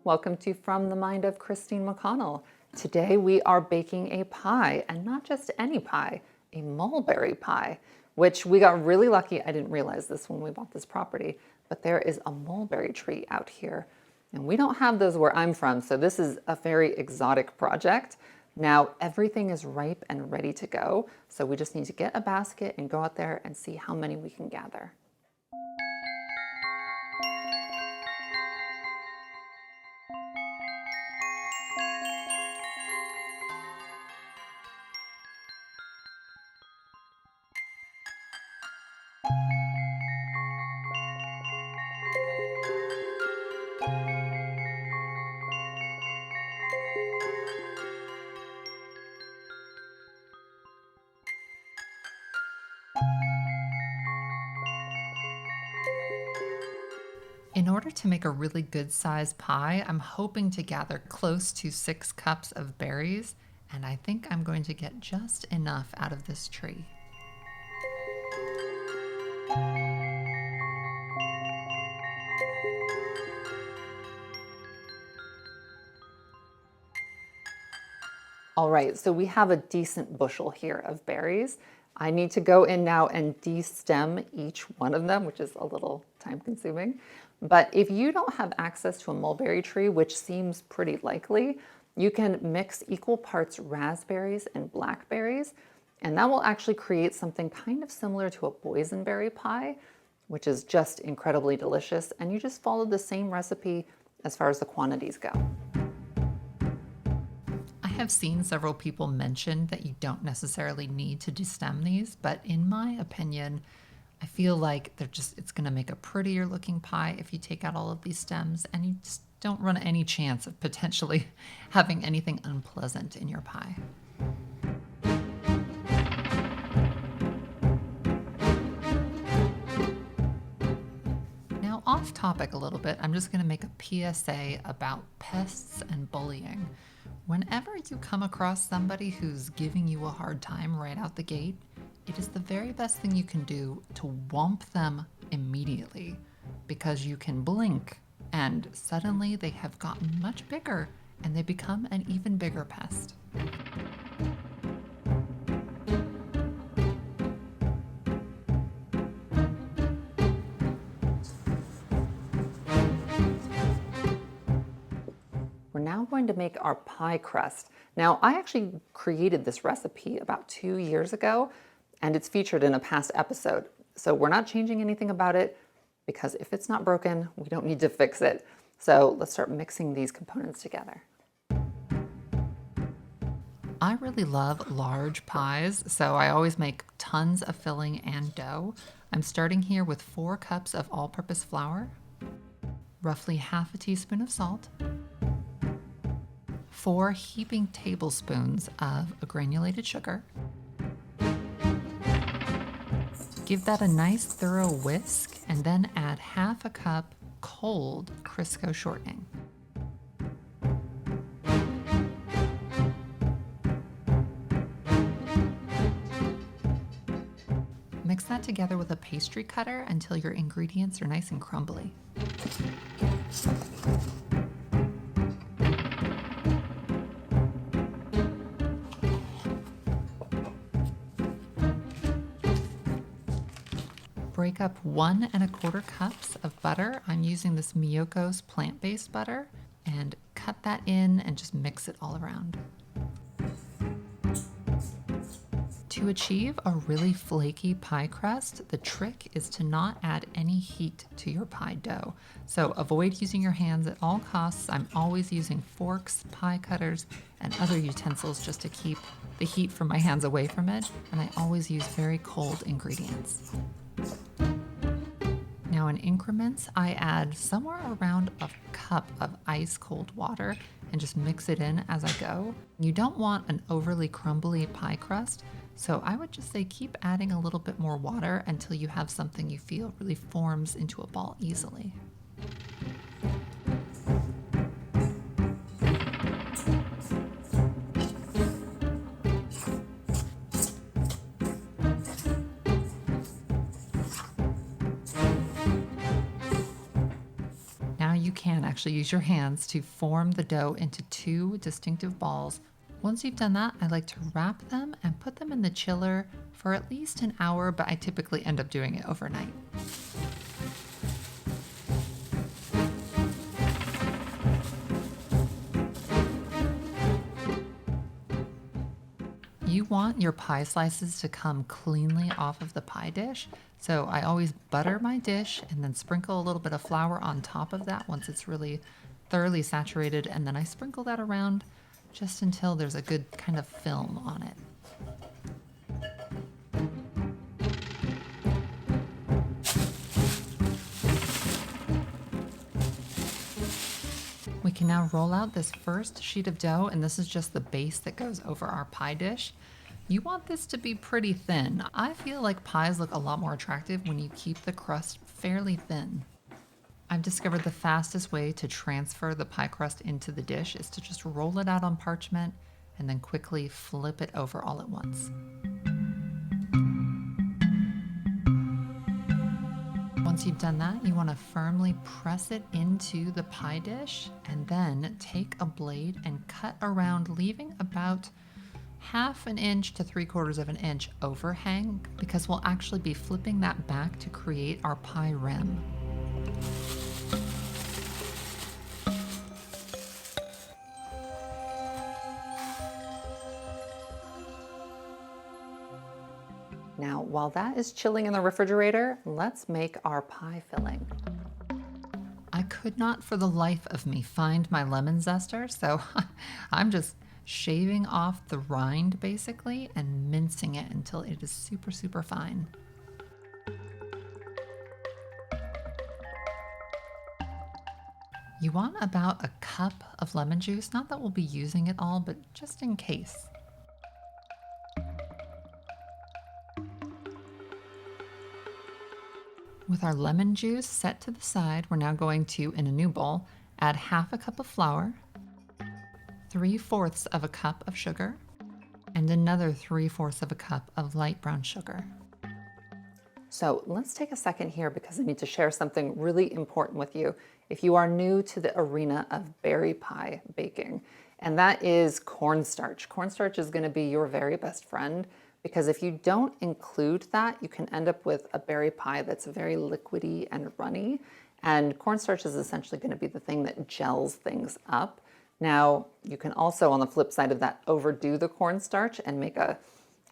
Welcome to From the Mind of Christine McConnell. Today we are baking a pie, and not just any pie, a mulberry pie, which we got really lucky. I didn't realize this when we bought this property, but there is a mulberry tree out here, and we don't have those where I'm from, so this is a very exotic project. Now everything is ripe and ready to go, so we just need to get a basket and go out there and see how many we can gather. In order to make a really good sized pie, I'm hoping to gather close to 6 cups of berries, and I think I'm going to get just enough out of this tree. All right, so we have a decent bushel here of berries. I need to go in now and de-stem each one of them, which is a little time consuming. But if you don't have access to a mulberry tree, which seems pretty likely, you can mix equal parts raspberries and blackberries, and that will actually create something kind of similar to a boysenberry pie, which is just incredibly delicious. And you just follow the same recipe as far as the quantities go. I have seen several people mention that you don't necessarily need to destem these, but in my opinion, I feel like it's going to make a prettier looking pie if you take out all of these stems, and you just don't run any chance of potentially having anything unpleasant in your pie. Now, off topic a little bit, I'm just going to make a PSA about pests and bullying. Whenever you come across somebody who's giving you a hard time right out the gate, it is the very best thing you can do to whomp them immediately, because you can blink and suddenly they have gotten much bigger and they become an even bigger pest. We're now going to make our pie crust. Now, I actually created this recipe about 2 years ago, and it's featured in a past episode. So we're not changing anything about it, because if it's not broken, we don't need to fix it. So let's start mixing these components together. I really love large pies, so I always make tons of filling and dough. I'm starting here with 4 cups of all-purpose flour, roughly half a teaspoon of salt, 4 heaping tablespoons of granulated sugar. Give that a nice thorough whisk, and then add half a cup cold Crisco shortening. Mix that together with a pastry cutter until your ingredients are nice and crumbly. Break up 1 1/4 cups of butter. I'm using this Miyoko's plant-based butter, and cut that in and just mix it all around. To achieve a really flaky pie crust, the trick is to not add any heat to your pie dough. So avoid using your hands at all costs. I'm always using forks, pie cutters, and other utensils just to keep the heat from my hands away from it. And I always use very cold ingredients. Now in increments, I add somewhere around a cup of ice cold water and just mix it in as I go. You don't want an overly crumbly pie crust, so I would just say keep adding a little bit more water until you have something you feel really forms into a ball easily. Now you can actually use your hands to form the dough into two distinctive balls. Once you've done that, I like to wrap them and put them in the chiller for at least an hour, but I typically end up doing it overnight. You want your pie slices to come cleanly off of the pie dish, so I always butter my dish and then sprinkle a little bit of flour on top of that once it's really thoroughly saturated, and then I sprinkle that around just until there's a good kind of film on it. We can now roll out this first sheet of dough, and this is just the base that goes over our pie dish. You want this to be pretty thin. I feel like pies look a lot more attractive when you keep the crust fairly thin. I've discovered the fastest way to transfer the pie crust into the dish is to just roll it out on parchment and then quickly flip it over all at once. Once you've done that, you want to firmly press it into the pie dish and then take a blade and cut around, leaving about 1/2 inch to 3/4 of an inch overhang, because we'll actually be flipping that back to create our pie rim. Now, while that is chilling in the refrigerator, let's make our pie filling. I could not for the life of me find my lemon zester, so I'm just shaving off the rind basically and mincing it until it is super, super fine. You want about a cup of lemon juice, not that we'll be using it all, but just in case. With our lemon juice set to the side, we're now going to, in a new bowl, add 1/2 cup of flour, 3/4 of a cup of sugar, and another 3/4 of a cup of light brown sugar. So let's take a second here because I need to share something really important with you if you are new to the arena of berry pie baking, and that is cornstarch. Cornstarch is going to be your very best friend, because if you don't include that, you can end up with a berry pie that's very liquidy and runny, and cornstarch is essentially going to be the thing that gels things up. Now, you can also, on the flip side of that, overdo the cornstarch and make a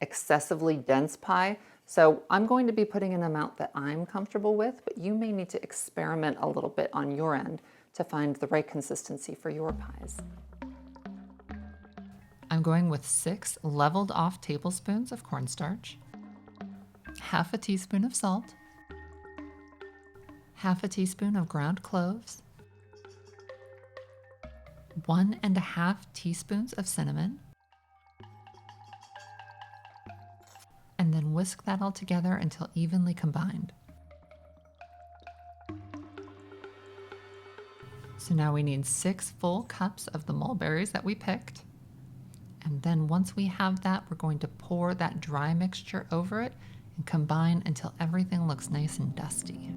excessively dense pie. So I'm going to be putting an amount that I'm comfortable with, but you may need to experiment a little bit on your end to find the right consistency for your pies. I'm going with 6 leveled off tablespoons of cornstarch, 1/2 teaspoon of salt, 1/2 teaspoon of ground cloves, 1.5 teaspoons of cinnamon, and then whisk that all together until evenly combined. So now we need 6 full cups of the mulberries that we picked. And then once we have that, we're going to pour that dry mixture over it and combine until everything looks nice and dusty.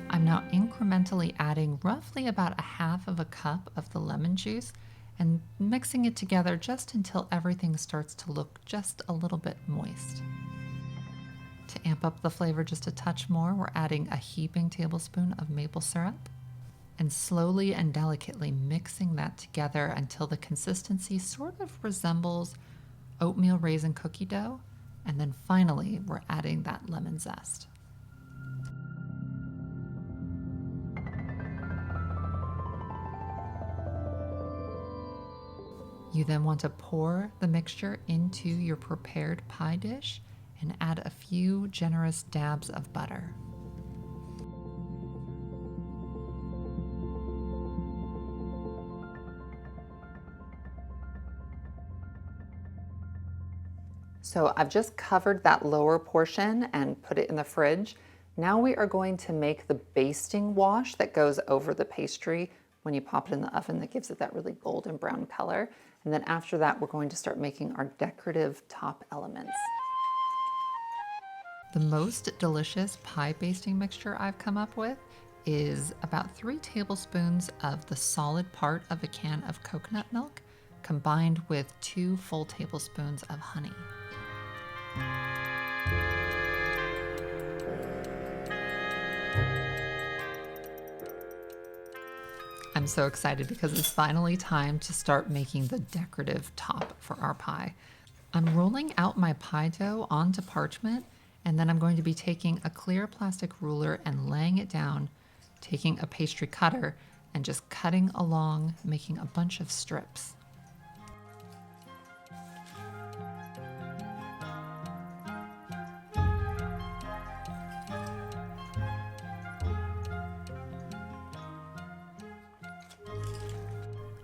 I'm now incrementally adding roughly about 1/2 cup of the lemon juice and mixing it together just until everything starts to look just a little bit moist. To amp up the flavor just a touch more, we're adding a heaping tablespoon of maple syrup and slowly and delicately mixing that together until the consistency sort of resembles oatmeal raisin cookie dough. And then finally, we're adding that lemon zest. You then want to pour the mixture into your prepared pie dish and add a few generous dabs of butter. So I've just covered that lower portion and put it in the fridge. Now we are going to make the basting wash that goes over the pastry when you pop it in the oven, that gives it that really golden brown color. And then after that, we're going to start making our decorative top elements. The most delicious pie basting mixture I've come up with is about 3 tablespoons of the solid part of a can of coconut milk combined with 2 full tablespoons of honey. I'm so excited because it's finally time to start making the decorative top for our pie. I'm rolling out my pie dough onto parchment, and then I'm going to be taking a clear plastic ruler and laying it down, taking a pastry cutter and just cutting along, making a bunch of strips.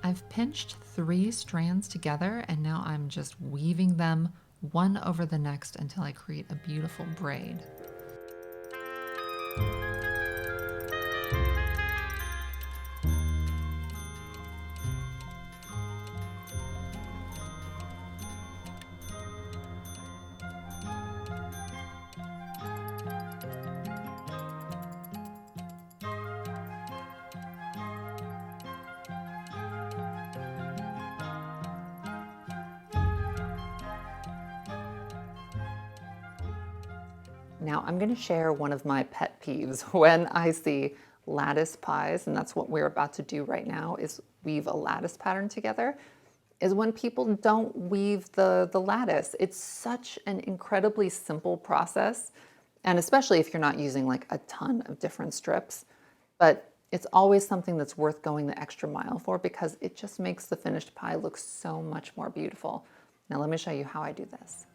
I've pinched 3 strands together, and now I'm just weaving them one over the next until I create a beautiful braid. Now I'm going to share one of my pet peeves when I see lattice pies, and that's what we're about to do right now, is weave a lattice pattern together, is when people don't weave the lattice. It's such an incredibly simple process, and especially if you're not using like a ton of different strips, but it's always something that's worth going the extra mile for because it just makes the finished pie look so much more beautiful. Now let me show you how I do this.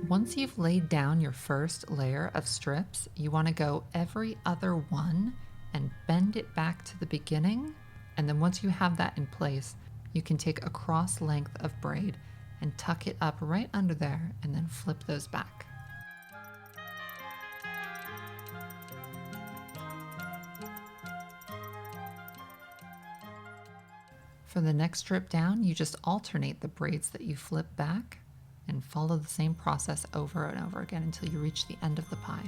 Once you've laid down your first layer of strips, you want to go every other one and bend it back to the beginning. And then once you have that in place, you can take a cross length of braid and tuck it up right under there and then flip those back. For the next strip down, you just alternate the braids that you flip back and follow the same process over and over again until you reach the end of the pie.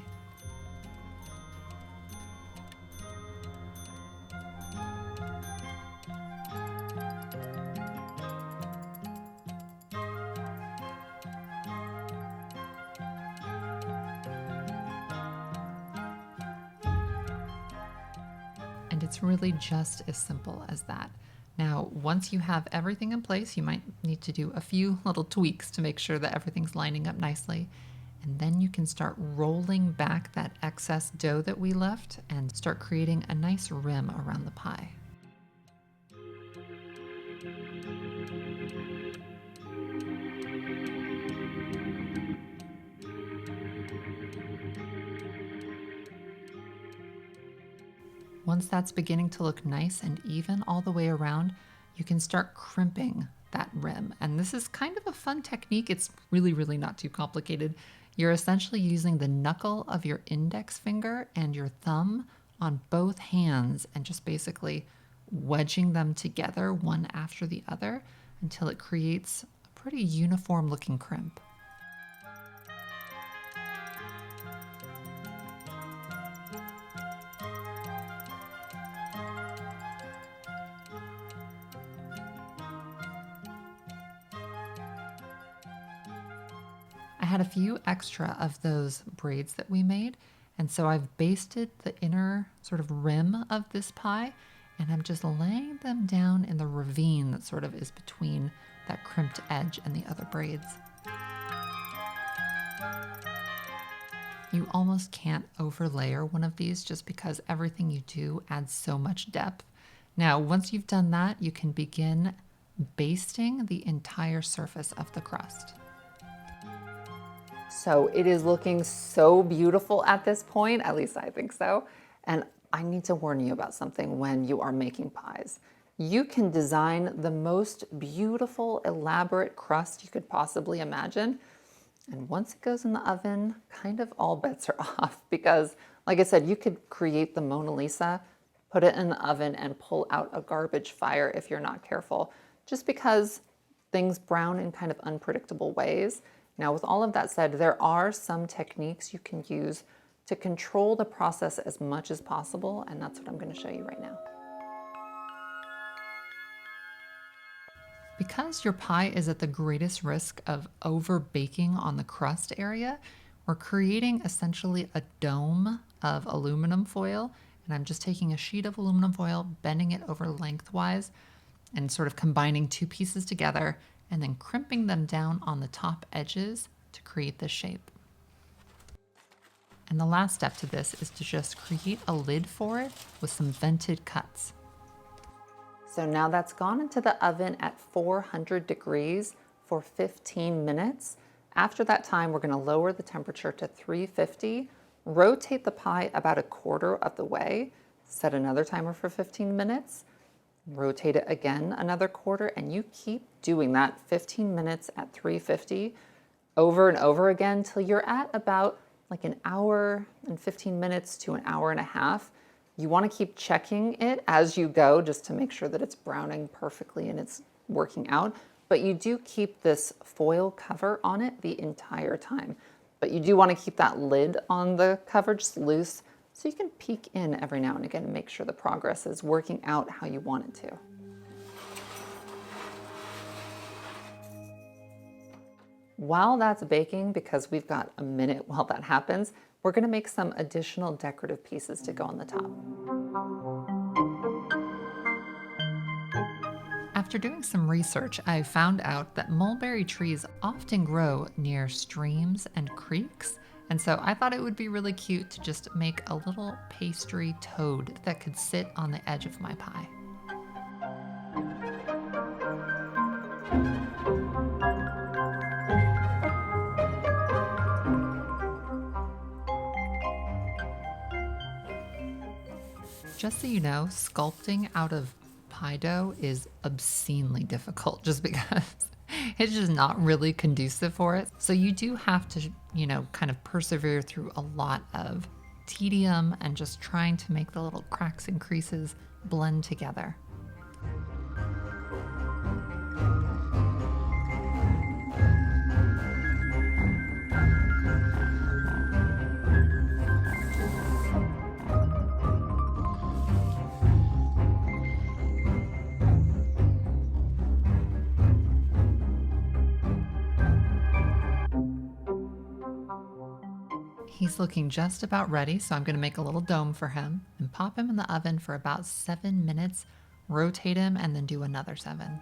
And it's really just as simple as that. Now, once you have everything in place, you might need to do a few little tweaks to make sure that everything's lining up nicely. And then you can start rolling back that excess dough that we left and start creating a nice rim around the pie. Once that's beginning to look nice and even all the way around, you can start crimping that rim. And this is kind of a fun technique. It's really, really not too complicated. You're essentially using the knuckle of your index finger and your thumb on both hands and just basically wedging them together one after the other until it creates a pretty uniform looking crimp. I had a few extra of those braids that we made, and so I've basted the inner sort of rim of this pie, and I'm just laying them down in the ravine that sort of is between that crimped edge and the other braids. You almost can't overlayer one of these just because everything you do adds so much depth. Now, once you've done that, you can begin basting the entire surface of the crust. So it is looking so beautiful at this point, at least I think so. And I need to warn you about something when you are making pies. You can design the most beautiful, elaborate crust you could possibly imagine. And once it goes in the oven, kind of all bets are off because, like I said, you could create the Mona Lisa, put it in the oven and pull out a garbage fire if you're not careful, just because things brown in kind of unpredictable ways. Now, with all of that said, there are some techniques you can use to control the process as much as possible, and that's what I'm going to show you right now. Because your pie is at the greatest risk of over baking on the crust area, we're creating essentially a dome of aluminum foil. And I'm just taking a sheet of aluminum foil, bending it over lengthwise, and sort of combining two pieces together, and then crimping them down on the top edges to create this shape. And the last step to this is to just create a lid for it with some vented cuts. So now that's gone into the oven at 400 degrees for 15 minutes. After that time, we're going to lower the temperature to 350, rotate the pie about a quarter of the way, set another timer for 15 minutes, rotate it again another quarter, and you keep doing that 15 minutes at 350 over and over again till you're at about like an hour and 15 minutes to an hour and a half. You want to keep checking it as you go just to make sure that it's browning perfectly and it's working out. But you do keep this foil cover on it the entire time. But you do want to keep that lid on the cover just loose so you can peek in every now and again and make sure the progress is working out how you want it to. While that's baking, because we've got a minute while that happens, we're going to make some additional decorative pieces to go on the top. After doing some research, I found out that mulberry trees often grow near streams and creeks, and so I thought it would be really cute to just make a little pastry toad that could sit on the edge of my pie. Just so you know, sculpting out of pie dough is obscenely difficult just because it's just not really conducive for it. So you do have to, kind of persevere through a lot of tedium and just trying to make the little cracks and creases blend together. He's looking just about ready, so I'm going to make a little dome for him and pop him in the oven for about 7 minutes, rotate him, and then do another 7.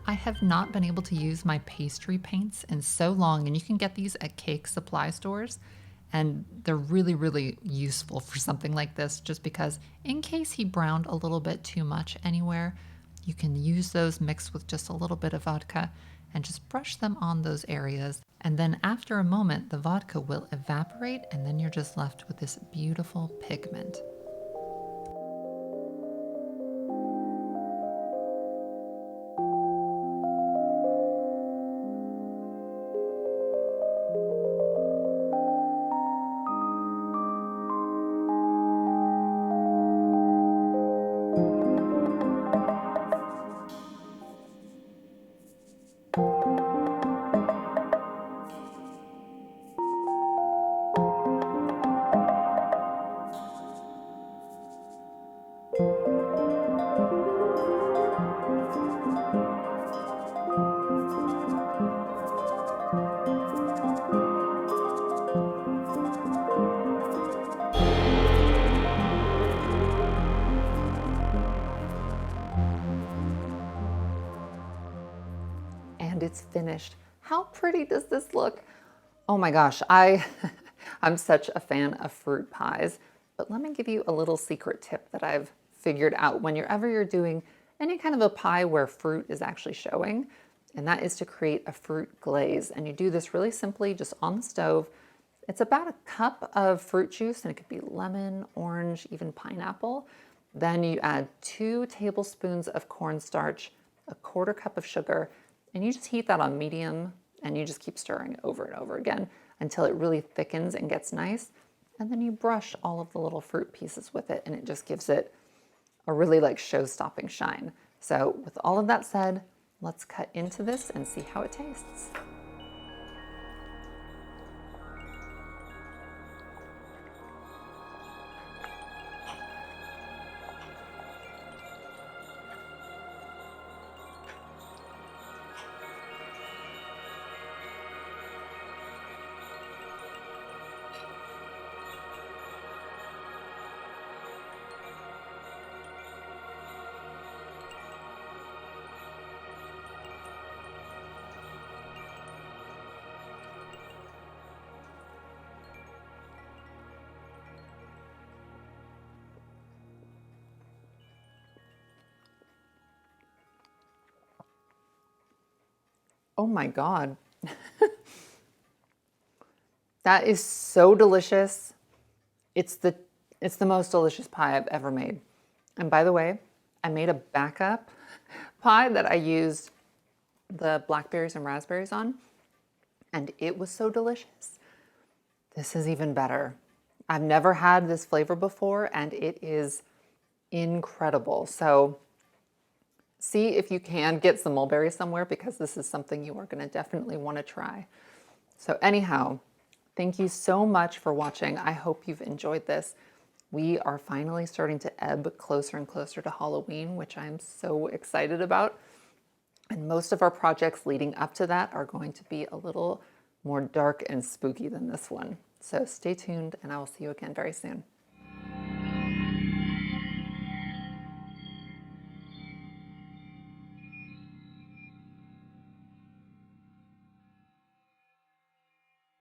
I have not been able to use my pastry paints in so long, and you can get these at cake supply stores, and they're really, really useful for something like this, just because in case he browned a little bit too much anywhere, you can use those mixed with just a little bit of vodka and just brush them on those areas. And then after a moment, the vodka will evaporate, and then you're just left with this beautiful pigment. And it's finished. How pretty does this look? Oh my gosh, I'm such a fan of fruit pies, but let me give you a little secret tip that I've figured out whenever you're doing any kind of a pie where fruit is actually showing. and that is to create a fruit glaze. And you do this really simply just on the stove. It's about a cup of fruit juice, and it could be lemon, orange, even pineapple. Then you add 2 tablespoons of cornstarch, a 1/4 cup of sugar, and you just heat that on medium, and you just keep stirring over and over again until it really thickens and gets nice. And then you brush all of the little fruit pieces with it, and it just gives it a really like show-stopping shine. So with all of that said, let's cut into this and see how it tastes. Oh my God. That is so delicious. It's the it's the most delicious pie I've ever made. And by the way, I made a backup pie that I used the blackberries and raspberries on, and it was so delicious. This is even better. I've never had this flavor before, and it is incredible. So see if you can get some mulberry somewhere, because this is something you are going to definitely want to try. So anyhow, thank you so much for watching. I hope you've enjoyed this. We are finally starting to ebb closer and closer to Halloween, which I'm so excited about. And most of our projects leading up to that are going to be a little more dark and spooky than this one. So stay tuned, and I will see you again very soon.